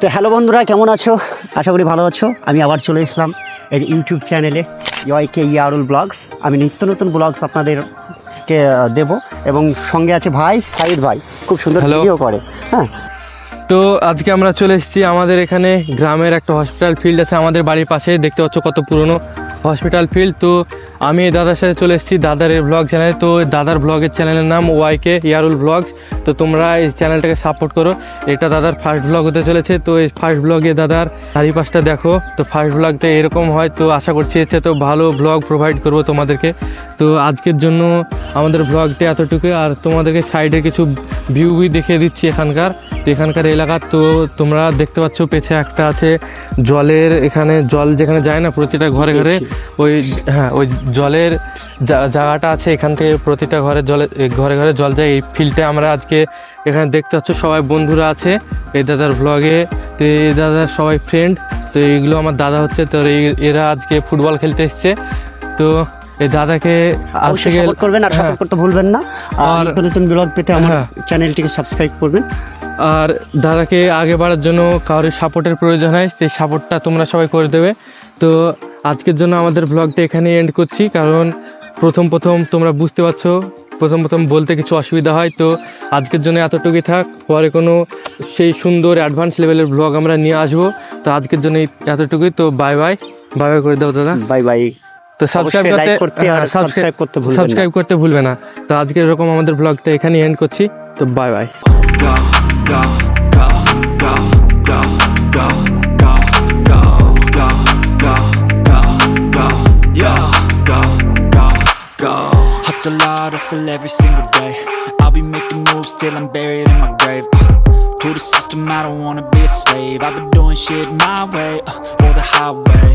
তো হ্যালো বন্ধুরা, কেমন আছো? আশা করি ভালো আছো। আমি আবার চলে এসলাম এই ইউটিউব চ্যানেলে ইউআইকে ইয়ারুল ব্লগস। আমি নিত্য নতুন ব্লগস আপনাদেরকে দেব এবং সঙ্গে আছে ভাই সাইদ ভাই, খুব সুন্দর ভিডিও করে। হ্যাঁ, তো আজকে আমরা চলে এসেছি আমাদের এখানে গ্রামের একটা হসপিটাল ফিল্ড আছে আমাদের বাড়ির পাশে, দেখতে পাচ্ছ কত পুরনো হসপিটাল ফিল্ড। তো আমি এই দাদার সাথে চলে এসেছি দাদার ব্লগ চ্যানেলে। তো দাদার ব্লগের চ্যানেলের নাম ওয়াইকে ইয়ারুল ব্লগস। তো তোমরা এই চ্যানেলটাকে সাপোর্ট করো। এটা দাদার ফার্স্ট ব্লগ হতে চলেছে। তো এই ফার্স্ট ব্লগে দাদার চারিপাশটা দেখো। তো ফার্স্ট ব্লগটা এরকম হয়, তো আশা করছি এর চেয়ে তো ভালো ব্লগ প্রোভাইড করবো তোমাদেরকে। তো আজকের জন্য আমাদের ব্লগটা এতটুকু, আর তোমাদেরকে সাইডে কিছু ভিউ দেখিয়ে দিচ্ছি এখানকার। তো এখানকার এলাকা তো তোমরা দেখতে পাচ্ছ, পেছে একটা আছে জলের, এখানে জল যেখানে যায় না প্রতিটা ঘরে ঘরে, ওই হ্যাঁ ওই জলের জায়গাটা আছে। এখান থেকে প্রতিটা ঘরে ঘরে ঘরে জল যায়। এই ফিল্ডে আমরা আজকে এখানে দেখতে পাচ্ছ সবাই বন্ধুরা আছে এই দাদার ব্লগে। তো এই দাদার সবাই ফ্রেন্ড। তো এইগুলো আমার দাদা হচ্ছে। তো এরা আজকে ফুটবল খেলতে এসছে। তো এই দাদাকে সাপোর্ট করবেন আর সাপোর্ট করতে ভুলবেন না। আর নতুন ব্লগ পেতে আমার চ্যানেলটিকে সাবস্ক্রাইব করবেন। আর দাদাকে আগে বাড়ার জন্য কারোর সাপোর্টের প্রয়োজন হয়, সেই সাপোর্টটা তোমরা সবাই করে দেবে। তো আজকের জন্য আমাদের ব্লগটা এখানে এন্ড করছি, কারণ প্রথম তোমরা বুঝতে পারছো, প্রথম বলতে কিছু অসুবিধা হয়। তো আজকের জন্য এতটুকুই থাক, পরে কোনো সেই সুন্দর অ্যাডভান্স লেভেলের ব্লগ আমরা নিয়ে আসবো। তো আজকের জন্য এতটুকুই। তো বাই বাই করে দাও দাদা। Bye bye. তো সাবস্ক্রাইব করতে ভুলবে না। তো আজকে এরকম আমাদের ব্লগটা এখানে এন্ড করছি। তো bye bye. Go, go, go, go, go, go, go, go, go, go, go, go, yo, go, go, go. Hustle hard, hustle every single day. I'll be making moves till I'm buried in my grave. To the system, I don't wanna be a slave. I've been doing shit my way, or the highway.